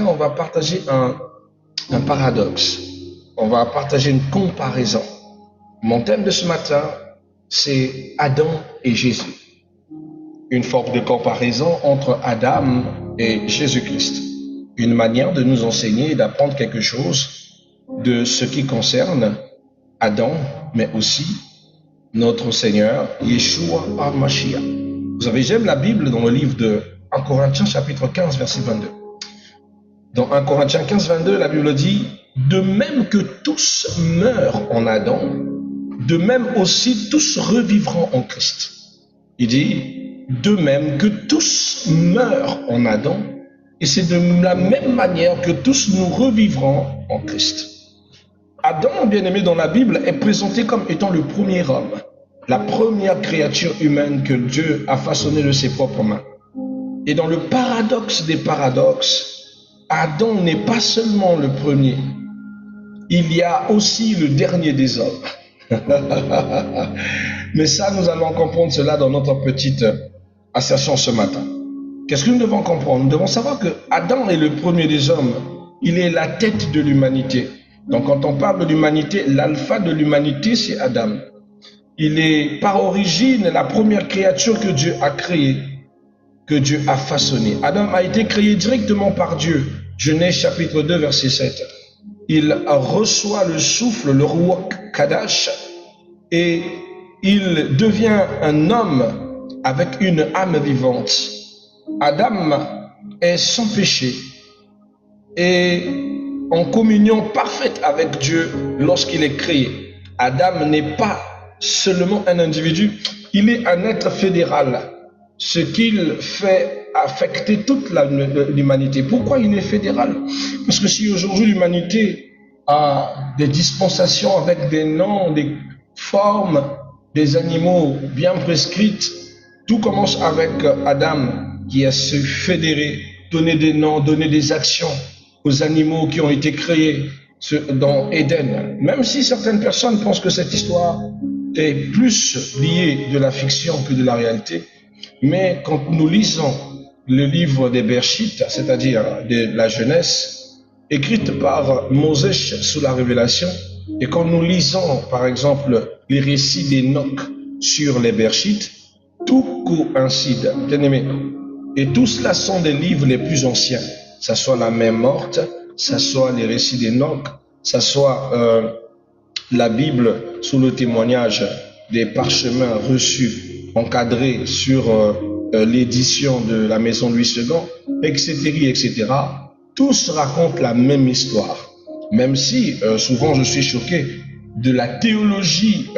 on va partager un paradoxe. On va partager une comparaison. Mon thème de ce matin, c'est Adam et Jésus. Une forme de comparaison entre Adam et Jésus-Christ. Une manière de nous enseigner et d'apprendre quelque chose de ce qui concerne Adam, mais aussi notre Seigneur, Yeshua HaMashiach. Vous savez, j'aime la Bible dans le livre de 1 Corinthiens chapitre 15, verset 22. Dans 1 Corinthiens 15, 22, la Bible dit « De même que tous meurent en Adam, de même aussi tous revivront en Christ. » Il dit « De même que tous meurent en Adam, et c'est de la même manière que tous nous revivrons en Christ. » Adam, bien-aimé dans la Bible, est présenté comme étant le premier homme, la première créature humaine que Dieu a façonnée de ses propres mains. Et dans le paradoxe des paradoxes, Adam n'est pas seulement le premier, il y a aussi le dernier des hommes. Mais ça, nous allons comprendre cela dans notre petite assertion ce matin. Qu'est-ce que nous devons comprendre? Nous devons savoir que Adam est le premier des hommes, il est la tête de l'humanité. Donc quand on parle de l'humanité, l'alpha de l'humanité, c'est Adam. Il est par origine la première créature que Dieu a créée, que Dieu a façonnée. Adam a été créé directement par Dieu. Genèse chapitre 2, verset 7. Il reçoit le souffle, le Ruach Kadash, et il devient un homme avec une âme vivante. Adam est sans péché et en communion parfaite avec Dieu lorsqu'il est créé. Adam n'est pas seulement un individu, il est un être fédéral. Ce qu'il fait affecter toute l'humanité. Pourquoi il est fédéral? Parce que si aujourd'hui l'humanité a des dispensations avec des noms, des formes, des animaux bien prescrites, tout commence avec Adam qui a su fédérer, donner des noms, donner des actions aux animaux qui ont été créés dans Éden. Même si certaines personnes pensent que cette histoire est plus liée de la fiction que de la réalité, mais quand nous lisons le livre des Bereshit, c'est-à-dire de la Genèse, écrite par Moses sous la Révélation, et quand nous lisons par exemple les récits d'Enoch sur les Bereshit, tout coïncide, bien aimé. Et tout cela sont des livres les plus anciens. Ça soit la mer morte, ça soit les récits d'Enoch, ça soit la Bible sous le témoignage des parchemins reçus, encadrés sur l'édition de la maison Louis II, etc., etc. Tous racontent la même histoire. Même si souvent je suis choqué de la théologie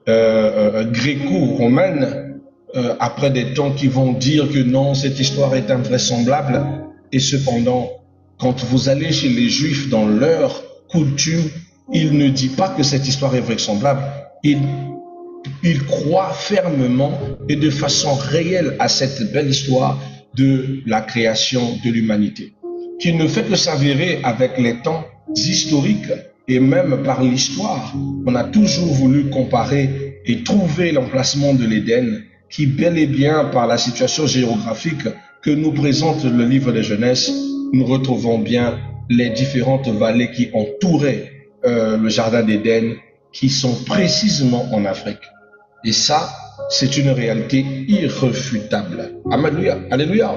gréco-romaine, après des temps qui vont dire que non, cette histoire est invraisemblable. Et cependant, quand vous allez chez les Juifs dans leur coutume, ils ne disent pas que cette histoire est vraisemblable. Ils croient fermement et de façon réelle à cette belle histoire de la création de l'humanité, qui ne fait que s'avérer avec les temps historiques et même par l'histoire. On a toujours voulu comparer et trouver l'emplacement de l'Éden, qui bel et bien par la situation géographique que nous présente le livre de Genèse, nous retrouvons bien les différentes vallées qui entouraient le jardin d'Éden, qui sont précisément en Afrique. Et ça, c'est une réalité irréfutable. Alléluia, alléluia.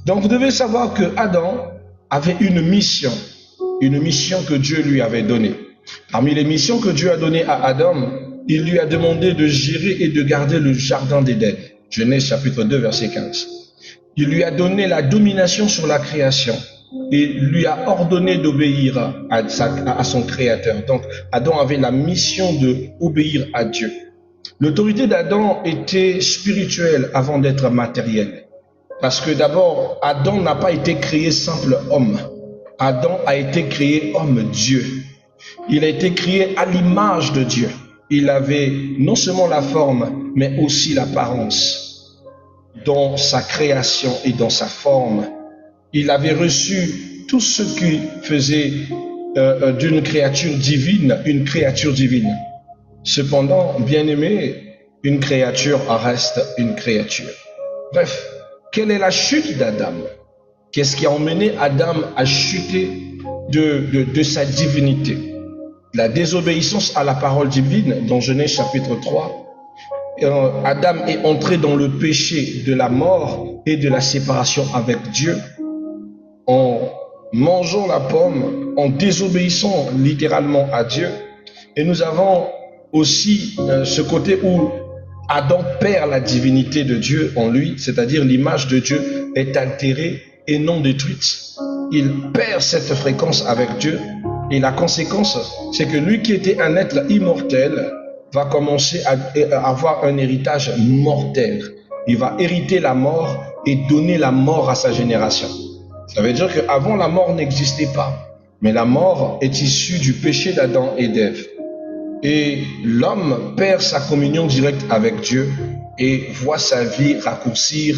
Donc vous devez savoir que Adam avait une mission que Dieu lui avait donnée. Parmi les missions que Dieu a données à Adam, il lui a demandé de gérer et de garder le jardin d'Éden. Genèse chapitre 2, verset 15. Il lui a donné la domination sur la création et lui a ordonné d'obéir à son Créateur. Donc Adam avait la mission d'obéir à Dieu. L'autorité d'Adam était spirituelle avant d'être matérielle. Parce que d'abord, Adam n'a pas été créé simple homme. Adam a été créé homme-Dieu. Il a été créé à l'image de Dieu. Il avait non seulement la forme, mais aussi l'apparence. Dans sa création et dans sa forme, il avait reçu tout ce qui faisait d'une créature divine, une créature divine. Cependant, bien-aimé, une créature reste une créature. Bref, quelle est la chute d'Adam? Qu'est-ce qui a emmené Adam à chuter de sa divinité? La désobéissance à la parole divine dans Genèse chapitre 3. Adam est entré dans le péché de la mort et de la séparation avec Dieu en mangeant la pomme, en désobéissant littéralement à Dieu. Et nous avons aussi ce côté où Adam perd la divinité de Dieu en lui, c'est-à-dire l'image de Dieu est altérée et non détruite. Il perd cette fréquence avec Dieu et la conséquence, c'est que lui qui était un être immortel va commencer à avoir un héritage mortel. Il va hériter la mort et donner la mort à sa génération. Ça veut dire qu'avant la mort n'existait pas, mais la mort est issue du péché d'Adam et d'Ève. Et l'homme perd sa communion directe avec Dieu et voit sa vie raccourcir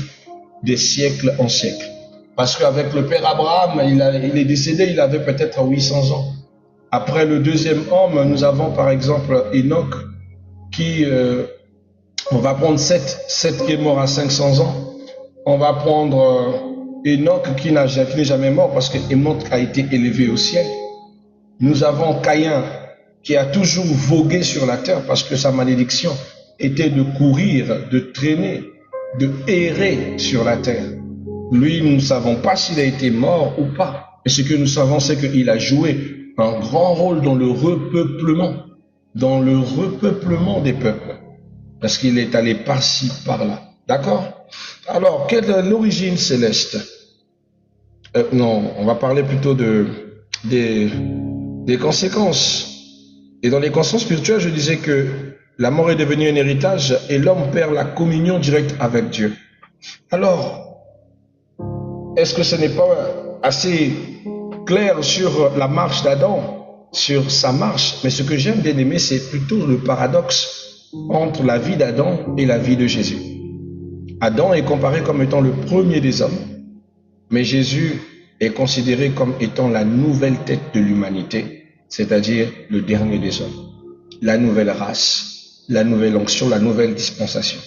des siècles en siècles. Parce qu'avec le père Abraham, il est décédé, il avait peut-être 800 ans. Après le deuxième homme, nous avons par exemple Enoch, qui, on va prendre Seth qui est mort à 500 ans. On va prendre Enoch qui n'est jamais mort parce que Enoch a été élevé au ciel. Nous avons Caïn qui a toujours vogué sur la terre parce que sa malédiction était de courir, de traîner, de errer sur la terre. Lui, nous ne savons pas s'il a été mort ou pas. Et ce que nous savons, c'est qu'il a joué un grand rôle dans le repeuplement des peuples. Parce qu'il est allé par-ci, par-là. D'accord? Alors, quelle est l'origine céleste? Non, on va parler plutôt des conséquences. Et dans les conséquences spirituelles, je disais que la mort est devenue un héritage et l'homme perd la communion directe avec Dieu. Alors, est-ce que ce n'est pas assez clair sur la marche d'Adam, sur sa marche? Mais ce que j'aime bien aimer, c'est plutôt le paradoxe entre la vie d'Adam et la vie de Jésus. Adam est comparé comme étant le premier des hommes, mais Jésus est considéré comme étant la nouvelle tête de l'humanité, c'est-à-dire le dernier des hommes, la nouvelle race, la nouvelle onction, la nouvelle dispensation.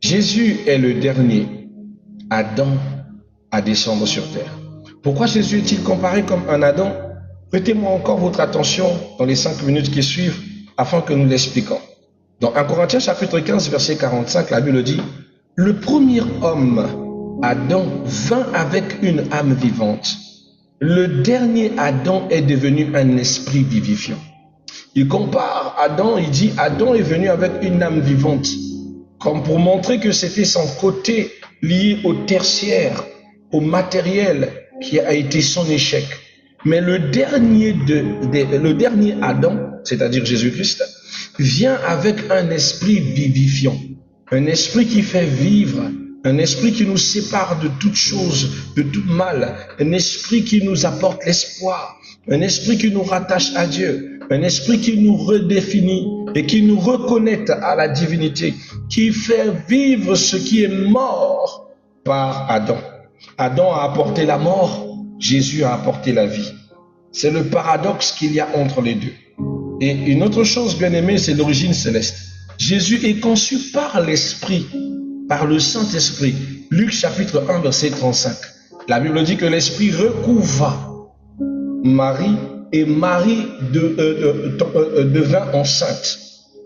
Jésus est le dernier Adam à descendre sur terre. Pourquoi Jésus est-il comparé comme un Adam? Prêtez-moi encore votre attention dans les 5 minutes qui suivent afin que nous l'expliquions. Dans 1 Corinthiens chapitre 15 verset 45, la Bible dit: le premier homme, Adam, vint avec une âme vivante. Le dernier Adam est devenu un esprit vivifiant. Il compare Adam, il dit Adam est venu avec une âme vivante, comme pour montrer que c'était son côté lié au tertiaire, au matériel qui a été son échec. Mais le dernier Adam, c'est-à-dire Jésus-Christ, vient avec un esprit vivifiant, un esprit qui fait vivre, un esprit qui nous sépare de toute chose, de tout mal, un esprit qui nous apporte l'espoir, un esprit qui nous rattache à Dieu, un esprit qui nous redéfinit et qui nous reconnecte à la divinité, qui fait vivre ce qui est mort par Adam. Adam a apporté la mort, Jésus a apporté la vie. C'est le paradoxe qu'il y a entre les deux. Et une autre chose bien aimée, c'est l'origine céleste. Jésus est conçu par l'Esprit, par le Saint-Esprit. Luc chapitre 1 verset 35. La Bible dit que l'Esprit recouvra Marie et Marie devint enceinte.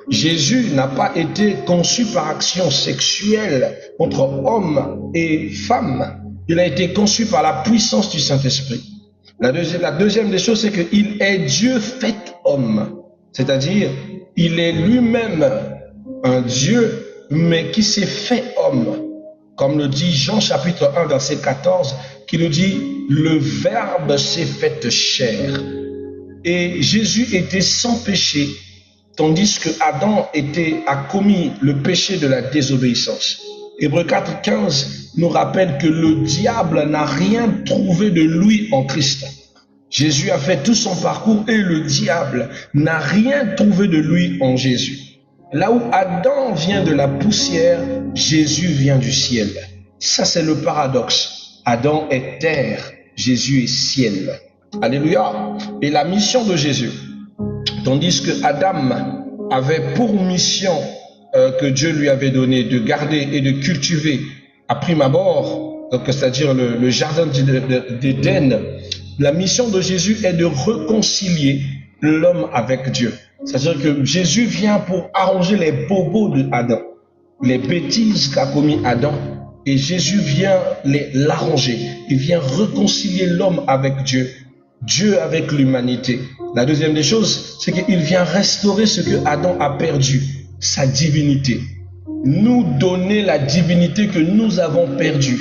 Jésus n'a pas été conçu par action sexuelle entre homme et femme. Il a été conçu par la puissance du Saint-Esprit. La deuxième des choses, c'est qu'il est Dieu fait homme. C'est-à-dire, il est lui-même un Dieu, mais qui s'est fait homme. Comme le dit Jean chapitre 1, verset 14, qui nous dit, le Verbe s'est fait chair. Et Jésus était sans péché, tandis que Adam a commis le péché de la désobéissance. Hébreux 4, 15 nous rappelle que le diable n'a rien trouvé de lui en Christ. Jésus a fait tout son parcours et le diable n'a rien trouvé de lui en Jésus. Là où Adam vient de la poussière, Jésus vient du ciel. Ça, c'est le paradoxe. Adam est terre, Jésus est ciel. Alléluia. Et la mission de Jésus, tandis que Adam avait pour mission que Dieu lui avait donné de garder et de cultiver à prime abord donc c'est-à-dire le jardin d'Éden, la mission de Jésus est de réconcilier l'homme avec Dieu. C'est-à-dire que Jésus vient pour arranger les bobos de Adam, les bêtises qu'a commis Adam, et Jésus vient l'arranger. Il vient réconcilier l'homme avec Dieu, Dieu avec l'humanité. La deuxième des choses, c'est qu'il vient restaurer ce que Adam a perdu, sa divinité. Nous donner la divinité que nous avons perdue.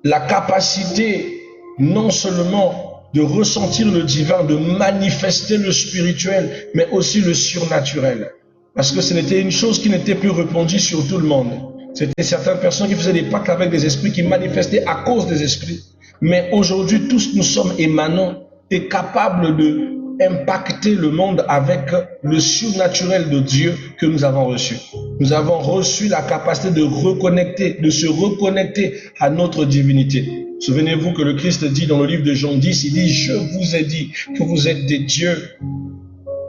La capacité non seulement de ressentir le divin, de manifester le spirituel, mais aussi le surnaturel. Parce que ce n'était une chose qui n'était plus répandue sur tout le monde. C'était certaines personnes qui faisaient des pactes avec des esprits, qui manifestaient à cause des esprits. Mais aujourd'hui, tous nous sommes émanants et capables de impacter le monde avec le surnaturel de Dieu que nous avons reçu. Nous avons reçu la capacité de se reconnecter à notre divinité. Souvenez-vous que le Christ dit dans le livre de Jean 10, il dit « Je vous ai dit que vous êtes des dieux,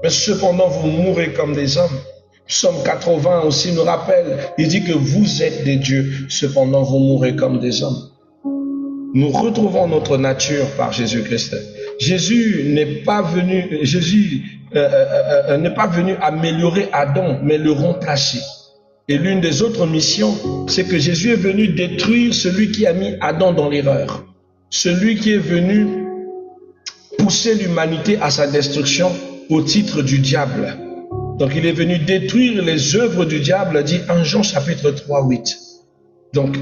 mais cependant vous mourrez comme des hommes. » Psaume 80 aussi nous rappelle, il dit que vous êtes des dieux, cependant vous mourrez comme des hommes. Nous retrouvons notre nature par Jésus-Christ. Jésus n'est pas venu améliorer Adam, mais le remplacer. Et l'une des autres missions, c'est que Jésus est venu détruire celui qui a mis Adam dans l'erreur. Celui qui est venu pousser l'humanité à sa destruction au titre du diable. Donc il est venu détruire les œuvres du diable, dit 1 Jean chapitre 3, 8. Donc,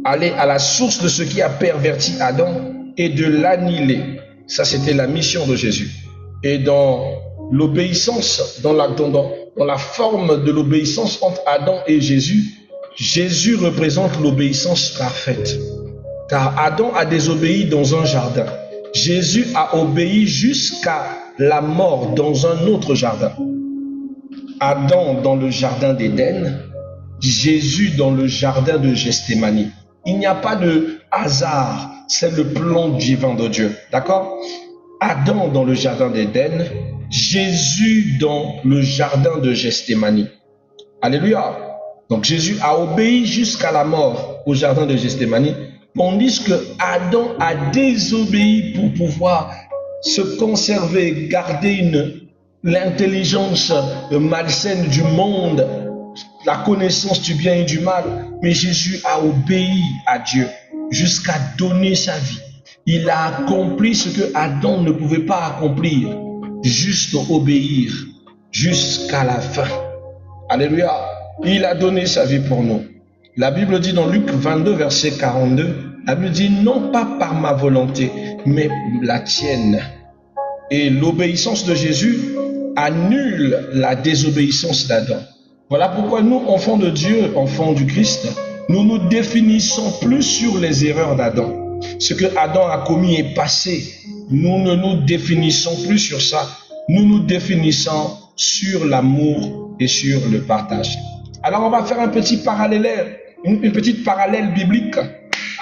aller à la source de ce qui a perverti Adam et de l'annihiler. Ça, c'était la mission de Jésus. Et dans l'obéissance, dans la forme de l'obéissance entre Adam et Jésus, Jésus représente l'obéissance parfaite. Car Adam a désobéi dans un jardin. Jésus a obéi jusqu'à la mort dans un autre jardin. Adam dans le jardin d'Éden, Jésus dans le jardin de Gethsémani. Il n'y a pas de hasard, c'est le plan divin de Dieu. D'accord? Adam dans le jardin d'Éden, Jésus dans le jardin de Gethsémani. Alléluia. Donc Jésus a obéi jusqu'à la mort au jardin de Gethsémani, tandis que Adam a désobéi pour pouvoir se conserver, garder l'intelligence malsaine du monde, la connaissance du bien et du mal. Mais Jésus a obéi à Dieu jusqu'à donner sa vie. Il a accompli ce que Adam ne pouvait pas accomplir, juste obéir jusqu'à la fin. Alléluia. Il a donné sa vie pour nous. La Bible dit dans Luc 22, verset 42, la Bible dit non pas par ma volonté, mais la tienne. Et l'obéissance de Jésus annule la désobéissance d'Adam. Voilà pourquoi nous, enfants de Dieu, enfants du Christ, nous nous définissons plus sur les erreurs d'Adam. Ce que Adam a commis est passé. Nous ne nous définissons plus sur ça. Nous nous définissons sur l'amour et sur le partage. Alors on va faire un petit parallèle, une petite parallèle biblique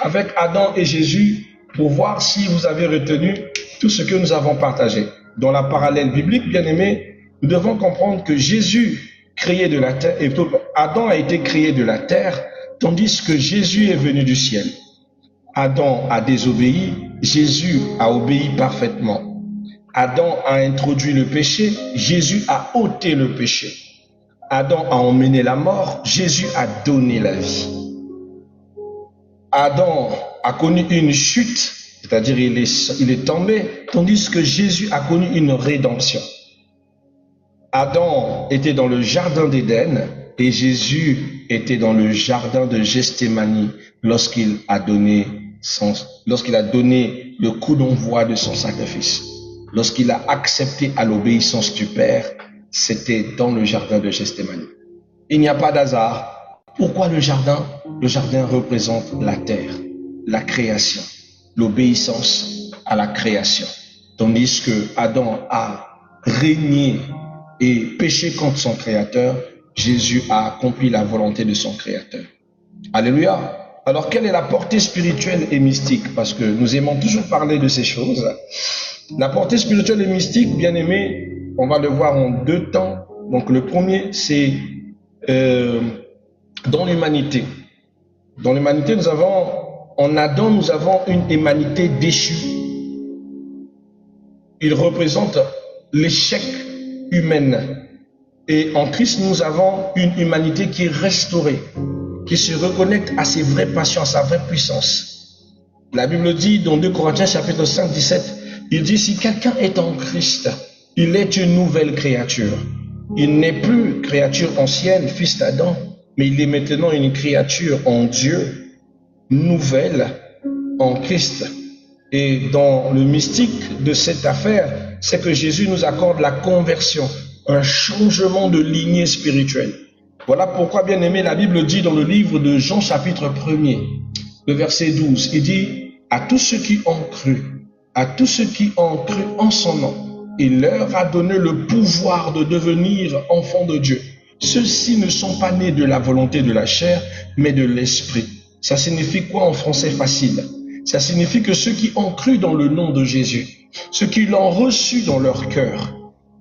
avec Adam et Jésus pour voir si vous avez retenu tout ce que nous avons partagé. Dans la parallèle biblique, bien aimé, nous devons comprendre que Jésus créé de la terre, et Adam a été créé de la terre, tandis que Jésus est venu du ciel. Adam a désobéi, Jésus a obéi parfaitement. Adam a introduit le péché, Jésus a ôté le péché. Adam a emmené la mort, Jésus a donné la vie. Adam a connu une chute, c'est-à-dire il est tombé, tandis que Jésus a connu une rédemption. Adam était dans le jardin d'Éden et Jésus était dans le jardin de Gethsémani lorsqu'il a donné le coup d'envoi de son sacrifice. Lorsqu'il a accepté à l'obéissance du Père, c'était dans le jardin de Gethsémani. Il n'y a pas d'hasard. Pourquoi le jardin? Le jardin représente la terre, la création, l'obéissance à la création. Tandis que Adam a régné et péché contre son Créateur, Jésus a accompli la volonté de son Créateur. Alléluia. Alors, quelle est la portée spirituelle et mystique? Parce que nous aimons toujours parler de ces choses. La portée spirituelle et mystique, bien aimé, on va le voir en deux temps. Donc, le premier, c'est dans l'humanité. Dans l'humanité, nous avons En Adam, nous avons une humanité déchue. Il représente l'échec humain. Et en Christ, nous avons une humanité qui est restaurée, qui se reconnecte à ses vraies passions, à sa vraie puissance. La Bible dit dans 2 Corinthiens chapitre 5, 17, il dit, si quelqu'un est en Christ, il est une nouvelle créature. Il n'est plus créature ancienne, fils d'Adam, mais il est maintenant une créature en Dieu, nouvelle en Christ. Et dans le mystique de cette affaire, c'est que Jésus nous accorde la conversion, un changement de lignée spirituelle. Voilà pourquoi, bien aimé, la Bible dit dans le livre de Jean chapitre 1er, le verset 12, il dit, à tous ceux qui ont cru, à tous ceux qui ont cru en son nom, il leur a donné le pouvoir de devenir enfants de Dieu. Ceux-ci ne sont pas nés de la volonté de la chair, mais de l'esprit. Ça signifie quoi en français facile? Ça signifie que ceux qui ont cru dans le nom de Jésus, ceux qui l'ont reçu dans leur cœur,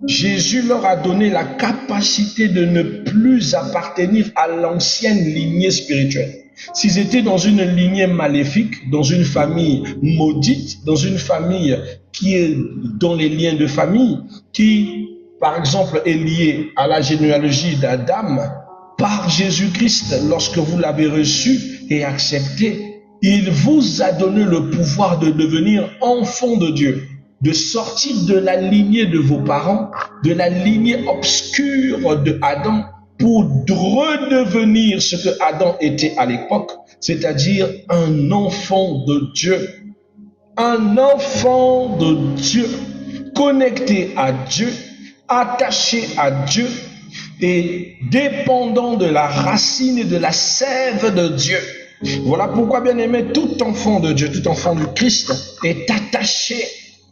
Jésus leur a donné la capacité de ne plus appartenir à l'ancienne lignée spirituelle. S'ils étaient dans une lignée maléfique, dans une famille maudite, dans une famille qui est dans les liens de famille, qui, par exemple, est liée à la généalogie d'Adam, par Jésus-Christ, lorsque vous l'avez reçu et accepté, il vous a donné le pouvoir de devenir enfant de Dieu, de sortir de la lignée de vos parents, de la lignée obscure de Adam, pour redevenir ce que Adam était à l'époque, c'est-à-dire un enfant de Dieu. Un enfant de Dieu, connecté à Dieu, attaché à Dieu et dépendant de la racine et de la sève de Dieu. Voilà pourquoi, bien aimé, tout enfant de Dieu, tout enfant du Christ est attaché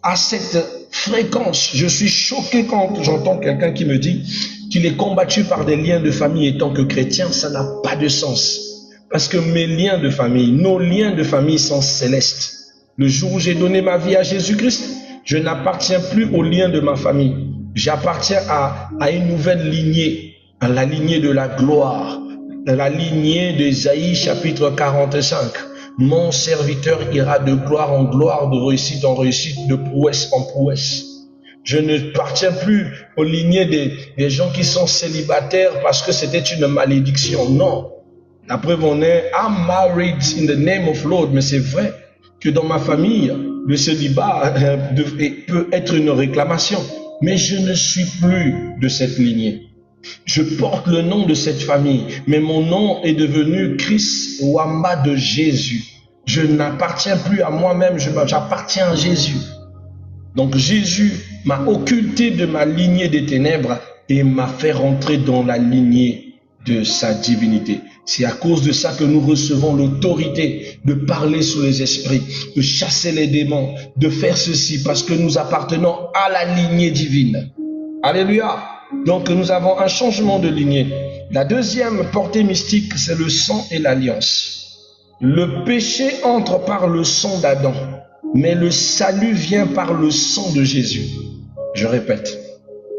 à cette fréquence. Je suis choqué quand j'entends quelqu'un qui me dit qu'il est combattu par des liens de famille étant que chrétien. Ça n'a pas de sens. Parce que mes liens de famille, nos liens de famille sont célestes. Le jour où j'ai donné ma vie à Jésus-Christ, je n'appartiens plus aux liens de ma famille. J'appartiens à une nouvelle lignée, à la lignée de la gloire, à la lignée d'Ésaïe chapitre 45. Mon serviteur ira de gloire en gloire, de réussite en réussite, de prouesse en prouesse. Je ne appartiens plus aux lignées des gens qui sont célibataires parce que c'était une malédiction. Non. La preuve en est, I'm married in the name of Lord. Mais c'est vrai que dans ma famille, le célibat peut être une réclamation. Mais je ne suis plus de cette lignée. Je porte le nom de cette famille, mais mon nom est devenu Chris Wamba de Jésus. Je n'appartiens plus à moi-même, j'appartiens à Jésus. Donc Jésus m'a occulté de ma lignée des ténèbres et m'a fait rentrer dans la lignée de sa divinité. C'est à cause de ça que nous recevons l'autorité de parler sur les esprits, de chasser les démons, de faire ceci parce que nous appartenons à la lignée divine. Alléluia! Donc nous avons un changement de lignée. La deuxième portée mystique, c'est le sang et l'alliance. Le péché entre par le sang d'Adam, mais le salut vient par le sang de Jésus. Je répète,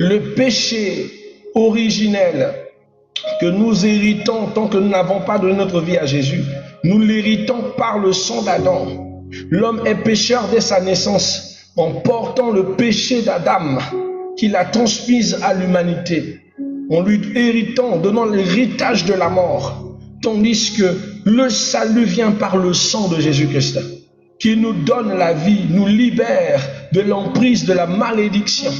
le péché originel que nous héritons tant que nous n'avons pas donné notre vie à Jésus, nous l'héritons par le sang d'Adam. L'homme est pécheur dès sa naissance en portant le péché d'Adam qu'il a transmise à l'humanité, en lui héritant, donnant l'héritage de la mort, tandis que le salut vient par le sang de Jésus-Christ, qui nous donne la vie, nous libère de l'emprise de la malédiction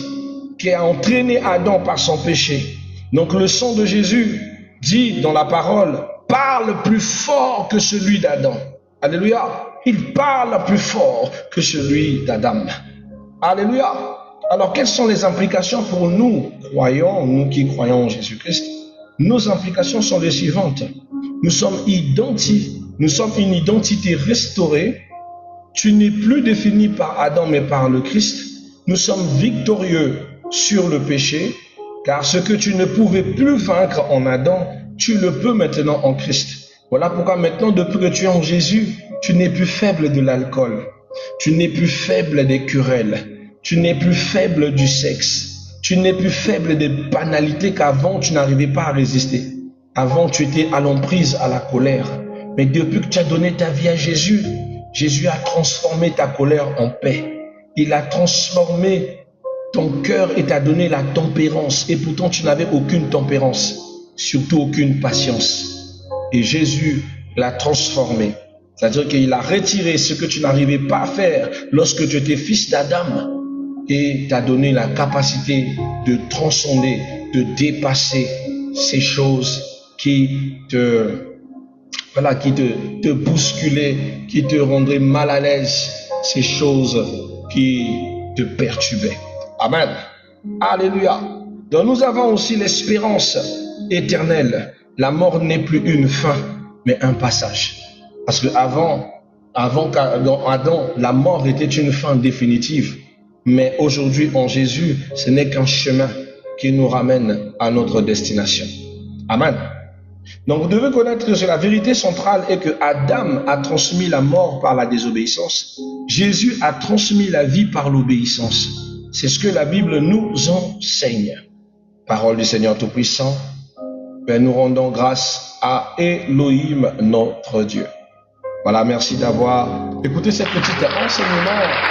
qui a entraîné Adam par son péché. Donc le sang de Jésus, dit dans la parole, parle plus fort que celui d'Adam. Alléluia. Il parle plus fort que celui d'Adam. Alléluia. Alors, quelles sont les implications pour nous, croyants, nous qui croyons en Jésus-Christ? Nos implications sont les suivantes. Nous sommes identiques, nous sommes une identité restaurée. Tu n'es plus défini par Adam, mais par le Christ. Nous sommes victorieux sur le péché, car ce que tu ne pouvais plus vaincre en Adam, tu le peux maintenant en Christ. Voilà pourquoi maintenant, depuis que tu es en Jésus, tu n'es plus faible de l'alcool. Tu n'es plus faible des querelles. Tu n'es plus faible du sexe. Tu n'es plus faible des banalités qu'avant tu n'arrivais pas à résister. Avant tu étais à l'emprise, à la colère. Mais depuis que tu as donné ta vie à Jésus, Jésus a transformé ta colère en paix. Il a transformé ton cœur et t'a donné la tempérance. Et pourtant, tu n'avais aucune tempérance, surtout aucune patience. Et Jésus l'a transformé. C'est-à-dire qu'il a retiré ce que tu n'arrivais pas à faire lorsque tu étais fils d'Adam et t'a donné la capacité de transcender, de dépasser ces choses qui te bousculaient, qui te rendraient mal à l'aise, ces choses qui te perturbaient. Amen. Alléluia. Donc nous avons aussi l'espérance éternelle. La mort n'est plus une fin, mais un passage. Parce que avant Adam, la mort était une fin définitive. Mais aujourd'hui, en Jésus, ce n'est qu'un chemin qui nous ramène à notre destination. Amen. Donc vous devez connaître que la vérité centrale est que Adam a transmis la mort par la désobéissance. Jésus a transmis la vie par l'obéissance. C'est ce que la Bible nous enseigne. Parole du Seigneur Tout-Puissant. Nous rendons grâce à Elohim, notre Dieu. Voilà, merci d'avoir écouté cette petite enseignement.